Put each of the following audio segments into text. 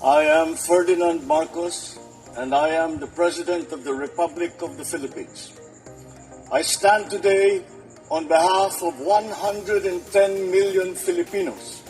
I am Ferdinand Marcos, and I am the President of the Republic of the Philippines. I stand today on behalf of 110 million Filipinos.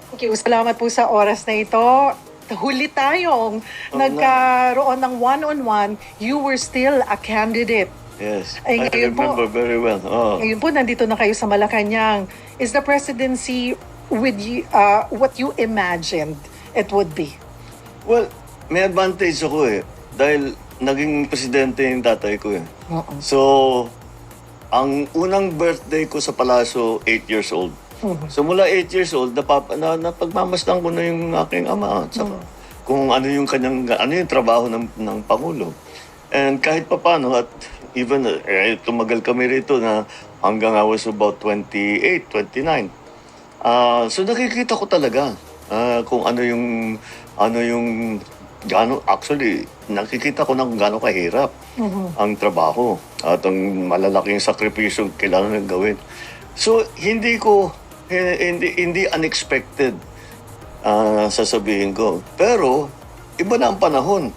Thank you. Salamat po sa oras na ito. Huli tayong nagkaroon ng one-on-one. You were still a candidate. Yes, Ay, I ngayon po, remember very well. Oh. Ngayon po, nandito na kayo sa Malacanang. Is the presidency with you, what you imagined it would be? Well, may advantage ako eh. Dahil naging presidente yung tatay ko eh. So, ang unang birthday ko sa Palasyo, 8 years old. So mula 8 years old, napagmamasdan ko na yung aking ama. Saka, kung ano yung trabaho ng Pangulo. And kahit papano, at even tumagal kami rito na hanggang I was about 28, 29. So nakikita ko talaga kung actually nakikita ko na kung gaano kahirap ang trabaho at ang malalaking sakripisyo kailangan gawin. So hindi unexpected sasabihin ko. Pero iba na ang panahon.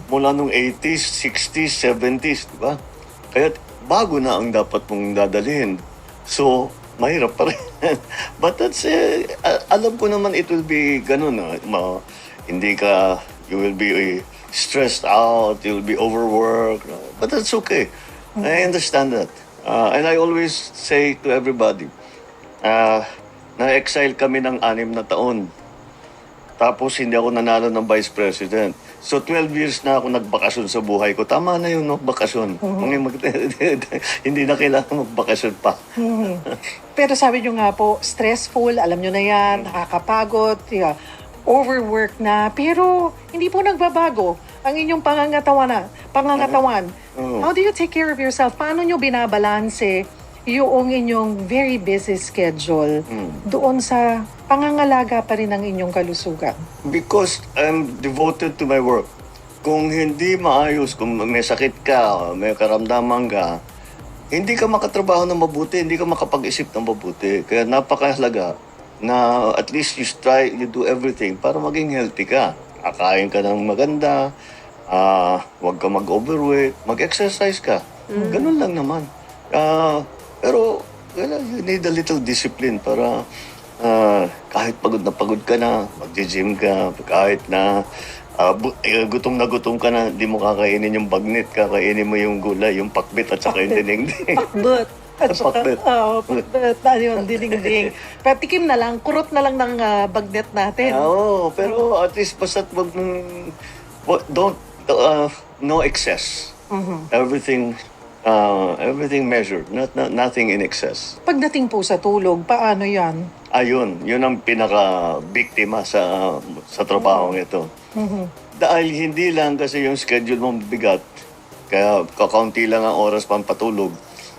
Mula nung 80s, 60s, 70s, di ba? Kaya bago na ang dapat mong dadalhin. So, mahirap pa rin. But that's, alam ko naman it will be ganun. You will be stressed out, you'll be overworked. But that's okay. I understand that. And I always say to everybody, na-exile kami ng 6 na taon. Tapos hindi ako nanalo ng Vice President. So 12 years na ako nagbakasyon sa buhay ko. Tama na yung bakasyon. Hindi na kailangan magbakasyon pa. Pero sabi nyo nga po, stressful, alam nyo na yan, nakakapagod, overwork na, pero hindi po nagbabago ang inyong pangangatawan. How do you take care of yourself? Paano nyo binabalanse yung inyong very busy schedule doon sa pangangalaga pa rin ng inyong kalusugan? Because I'm devoted to my work. Kung hindi maayos, kung may sakit ka, may karamdaman ka, hindi ka makatrabaho ng mabuti, hindi ka makapag-isip ng mabuti. Kaya napakahalaga na at least you do everything para maging healthy ka. Kakain ka ng maganda, huwag ka mag-overweight, mag-exercise ka. Ganun lang naman. Pero you need a little discipline para kahit pagod ka na, mag-gym ka, kahit na gutom ka na, hindi mo kakainin yung bagnet, kakainin mo yung gulay, yung pakbit at saka yung dinengdeng. Pakbet. At saka, pakbet. Yun, dinengdeng. Pero tikim na lang, kurot na lang ng bagnet natin. Oo, pero at least basta't no excess. Everything measured, nothing in excess. Pagdating po sa tulog, paano yan? Ayun, yun ang pinaka-biktima sa trabahong ito. Dahil hindi lang kasi yung schedule mo bigat, kaya kakaunti lang ang oras pampatulog.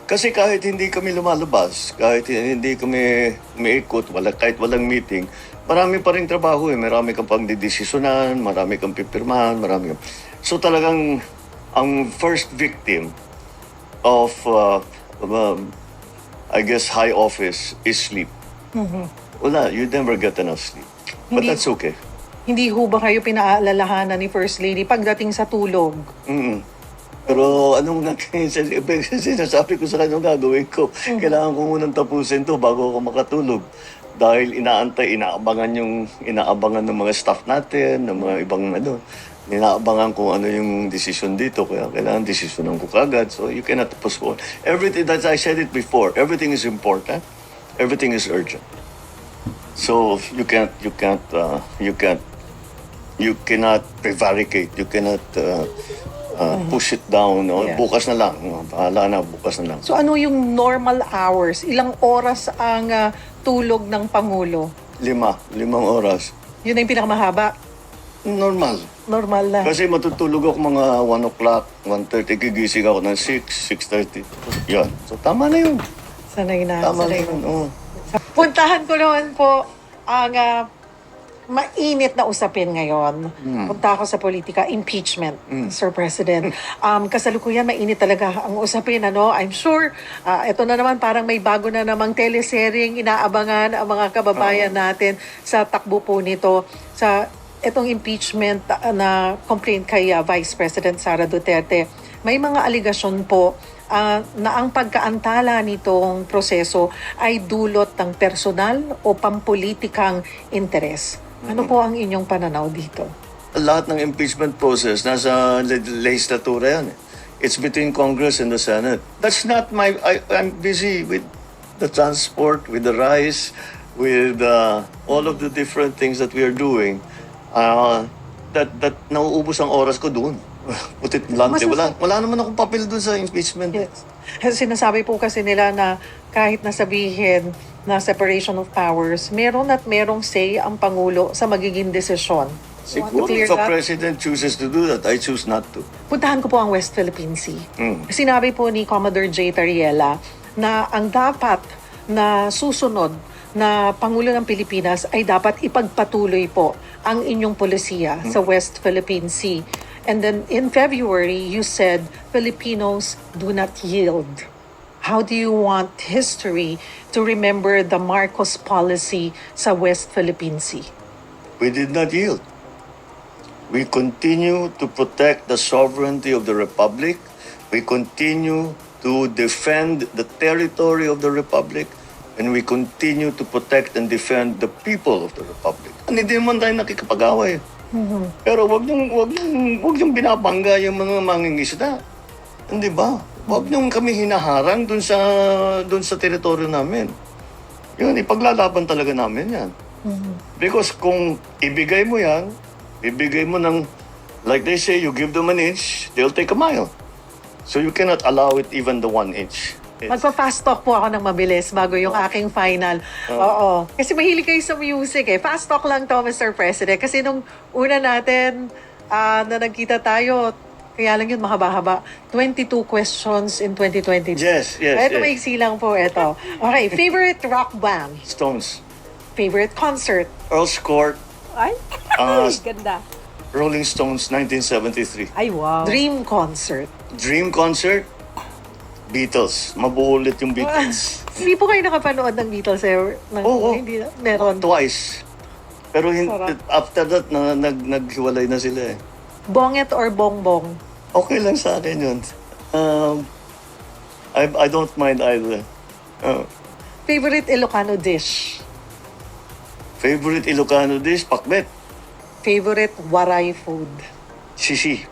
Kasi kahit hindi kami lumalabas, kahit hindi kami umiikot, kahit walang meeting, marami pa rin trabaho eh. Marami kang pang didesisyonan, marami kang pipirmahan, So talagang ang first victim of, I guess, high office is sleep. Wala, you never get enough sleep. But that's okay. Hindi ho ba kayo pinaalalahanan ni First Lady pagdating sa tulog? Pero anong sinasabi ko sa kanya gagawin ko? Kailangan ko munang tapusin to bago ako makatulog. Dahil inaabangan ng mga staff natin, ng mga ibang inaabangan kung ano yung decision dito. Kaya kailangan desisyonan ko kagad. So you cannot postpone. Everything, that I said it before, everything is important. Everything is urgent. So you cannot prevaricate. You cannot push it down. Yeah. Bukas na lang. Bahala na, bukas na lang. So ano yung normal hours? Ilang oras ang tulog ng Pangulo? 5 oras. Yun na yung pinakamahaba? Normal. Normal na. Kasi matutulog ako mga 1 o'clock, 1:30, gigising ako ng 6, 6:30. Yan. So tama na yun. Sanay na. Tama na sanay yun. na. Puntahan ko naman po ang mainit na usapin ngayon. Punta ako sa politika, impeachment, Sir President. Kasalukuyan, mainit talaga ang usapin. I'm sure, ito na naman, parang may bago na namang teleseryeng inaabangan ang mga kababayan natin sa takbo po nito. Sa itong impeachment na complaint kay Vice President Sara Duterte, may mga aligasyon po na ang pagkaantala nitong proseso ay dulot ng personal o pampolitikang interes. Ano po ang inyong pananaw dito? Lahat ng impeachment process nasa legislatura yan. It's between Congress and the Senate. That's not I'm busy with the transport, with the rice, with all of the different things that we are doing. That nauubos ang oras ko doon. Putit blunt. Wala naman akong papel doon sa impeachment. Yes. Sinasabi po kasi nila na kahit nasabihin na separation of powers, meron at merong say ang Pangulo sa magiging desisyon. Siguro if a president chooses to do that, I choose not to. Puntahan ko po ang West Philippine Sea. Sinabi po ni Commodore J. Tariela na ang dapat na susunod na Pangulo ng Pilipinas ay dapat ipagpatuloy po ang inyong polisiya sa West Philippine Sea. And then in February, you said Filipinos do not yield. How do you want history to remember the Marcos policy sa West Philippine Sea? We did not yield. We continue to protect the sovereignty of the Republic. We continue to defend the territory of the Republic. And we continue to protect and defend the people of the Republic. Hindi naman tayo nakikipag-away. Pero wag niyong binabangga yung mga mangingisda. Hindi ba? Wag niyong kami hinaharang dun sa teritoryo namin. Yun, ipaglalaban talaga namin yan. Because kung ibigay mo yan, ibigay mo ng, like they say, you give them an inch, they'll take a mile. So you cannot allow it even the 1 inch. Magpa-fast talk po ako ng mabilis bago yung aking final. Oo. Kasi mahilig kayo sa music eh. Fast talk lang to, Mr. President. Kasi nung una natin na nagkita tayo, kaya lang yun mahaba-haba. 22 questions in 2022. Yes. Ito maiksi lang po ito. Okay, favorite rock band? Stones. Favorite concert? Earl's Court, Ay, ganda. Rolling Stones, 1973. Ay, wow. Dream concert? Dream concert, Beatles. Mabuulit yung Beatles. Hindi po kayo nakapanood ng Beatles eh? Oo. Hindi, meron. Twice. Pero Sarap. after that, naghiwalay na sila eh. Bonget or bongbong? Okay lang sa akin yun. I don't mind either. Favorite Ilocano dish? Favorite Ilocano dish, pakbet. Favorite Waray food? Sisi.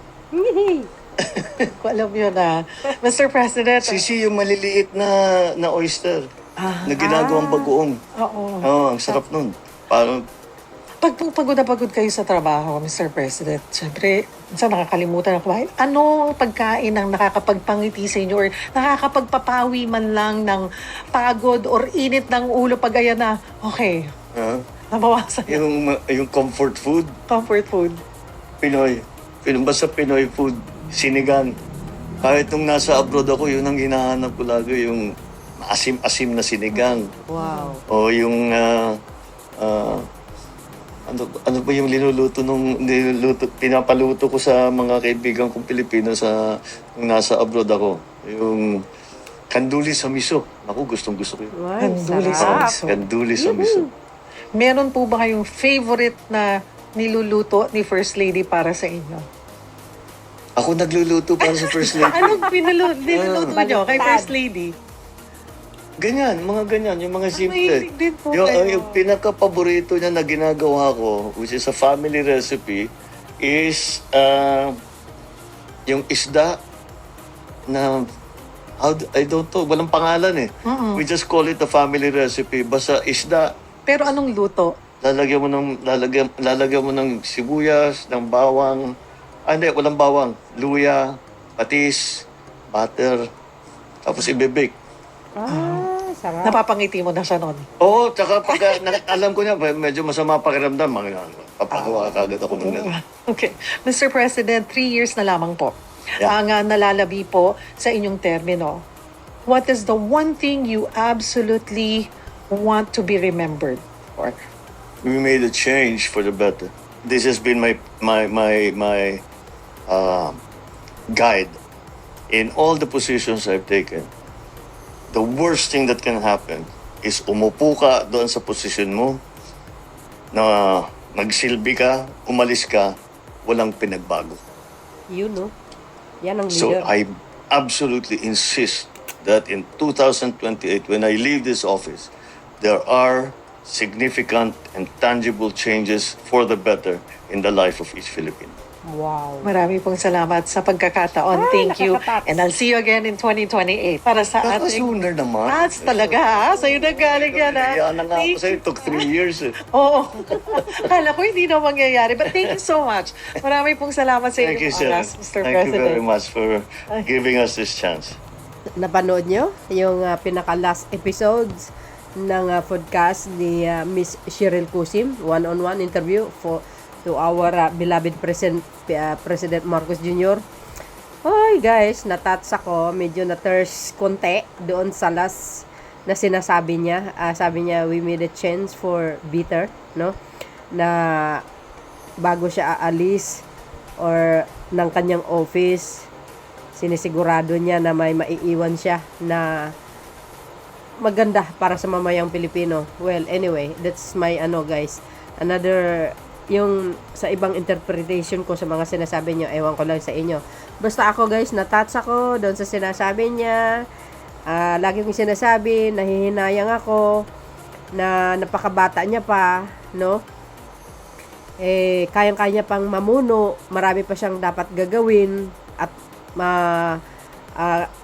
Ko alam yun na. Mr. President. Sisi yung maliliit na oyster na ginagawang bagoong. Oo. Oo, ang sarap nun. Parang, Pag pagod na pagod kayo sa trabaho, Mr. President, syempre, minsan nakakalimutan ako kumain. Ano pagkain ang nakakapagpangiti sa inyo or nakakapagpapawi man lang ng pagod or init ng ulo pag ayan na, okay, nabawasan yung comfort food, comfort food. Pinoy. Basta Pinoy food, sinigang. Kahit nung nasa abroad ako, yun ang hinahanap ko lagi, yung asim-asim na sinigang. Wow. O yung, ano ba yung pinapaluto ko sa mga kaibigan kong Pilipino nung nasa abroad ako. Yung kanduli sa miso. Ako, gustong-gusto ko yun. Wow, Kanduli sarap. sa miso. Kanduli sa miso. Meron po ba kayong favorite na niluluto ni First Lady para sa inyo? Ako nagluluto para sa First Lady. Anong niluluto nyo kay Baliktad. First Lady? Ganyan, mga ganyan, yung mga simple. mahilig din po Yung, kayo. yung pinaka-paborito niya na ginagawa ko, which is a family recipe, is yung isda na, I don't know, walang pangalan eh. We just call it a family recipe. Basta isda, Pero anong luto? lalagyan mo ng sibuyas, ng bawang, hindi, walang bawang, luya, patis, butter, tapos ibibake. Sarap. Napapangiti mo na siya nun. Oo, tsaka pag alam ko niya, medyo masama pakiramdam, papagawa kagad ako ng ganun. Okay. Mr. President, 3 years na lamang po Yeah. ang nalalabi po sa inyong termino. What is the one thing you absolutely want to be remembered for? We made a change for the better. This has been my guide in all the positions I've taken. The worst thing that can happen is umupo ka doon sa posisyon mo na nagsilbi ka, umalis ka, walang pinagbago. You know. Yan ang So leader. I absolutely insist that in 2028, when I leave this office, there are significant and tangible changes for the better in the life of each Filipino. Wow. Marami pong salamat sa pagkakataon. Thank you. nakakatats. And I'll see you again in 2028 para sa Baka ating... sooner naman. Talaga ha? Sa'yo nagaling yan ha? Kaya na nga ako sa'yo, it took 3 years eh. Oo. Kala ko hindi na mangyayari. But thank you so much. Marami pong salamat sa Thank you, inyong sir. oras, Mr. Thank President. you very much for giving us this chance. Napanood nyo yung pinaka-last episodes ng podcast ni Miss Cheryl Cusim, one-on-one interview to our beloved President Marcos Jr. Hoy guys, natats ako, medyo na-thirst konti doon sa last na sinasabi niya. Sabi niya, we made a change for better, no? Na bago siya aalis or ng kanyang office, sinisigurado niya na may maiiwan siya na maganda para sa mamayang Pilipino. Well, anyway, that's my guys. Another yung sa ibang interpretation ko sa mga sinasabi niyo, ewan ko lang sa inyo. Basta ako guys, na-touch ako doon sa sinasabi niya. Lagi kong sinasabi, nahihinayang ako na napakabata niya pa, no? Kayang-kaya pang mamuno, marami pa siyang dapat gagawin at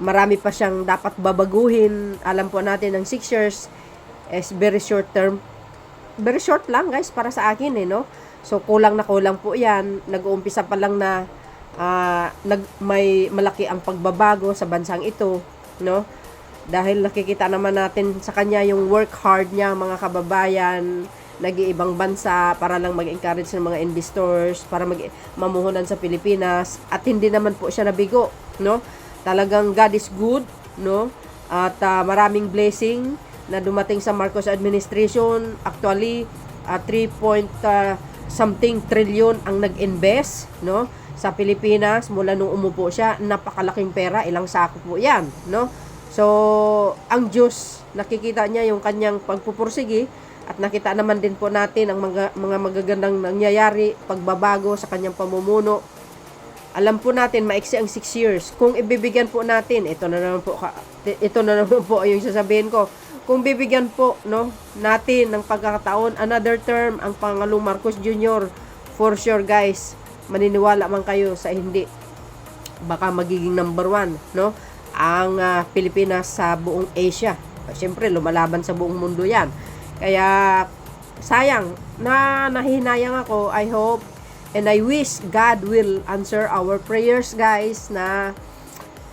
marami pa siyang dapat babaguhin. Alam po natin ng 6 years is very short term. Very short lang guys para sa akin no. So kulang na kulang po 'yan. Nag-uumpisa pa lang na may malaki ang pagbabago sa bansang ito, no? Dahil nakikita naman natin sa kanya yung work hard niya, mga kababayan, nag-iibang bansa para lang mag-encourage ng mga investors para mamuhunan sa Pilipinas at hindi naman po siya nabigo, no? Talagang God is good, no? At maraming blessing na dumating sa Marcos administration. Actually, 3 trillion ang nag-invest, no, sa Pilipinas mula nung umupo siya. Napakalaking pera, ilang sako po 'yan, no? So, ang Diyos, nakikita niya yung kanyang pagpupursigi at nakita naman din po natin ang mga magagandang nangyayari, pagbabago sa kanyang pamumuno. Alam po natin maiksi ang 6 years. Kung ibibigyan po natin, ito na naman po yung sasabihin ko. Kung bibigyan po natin ng pagkakataon, another term ang Pangulong Marcos Jr., for sure guys, maniniwala man kayo sa hindi, baka magiging number 1, no? Ang Pilipinas sa buong Asia. Siyempre, lumalaban sa buong mundo yan. Kaya, sayang, nahinayang ako. I hope and I wish God will answer our prayers guys na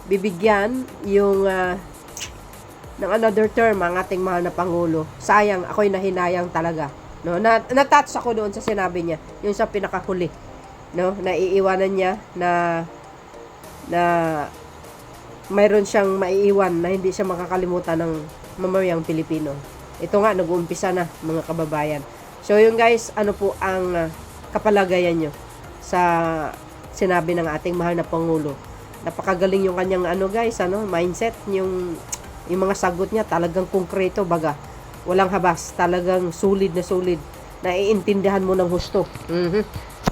bibigyan yung ng another term ang ating mahal na Pangulo. Sayang, ako'y nahinayang talaga. No? Na-touch ako doon sa sinabi niya, yung sa pinakahuli. No? Naiiwanan niya na mayroon siyang maiiwan na hindi siya makakalimutan ng mamayang Pilipino. Ito nga, nag-uumpisa na mga kababayan. So yun guys, ano po ang kapalagayan nyo sa sinabi ng ating mahal na Pangulo. Napakagaling yung kanyang guys, mindset, yung mga sagot niya talagang konkreto, baga walang habas, talagang solid na solid, naiintindihan mo ng husto.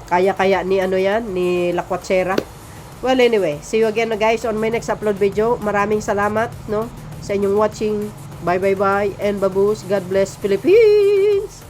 Kaya ni ni Lakwatchera. Well anyway, see you again guys on my next upload video. Maraming salamat sa inyong watching. Bye and babush. God bless Philippines.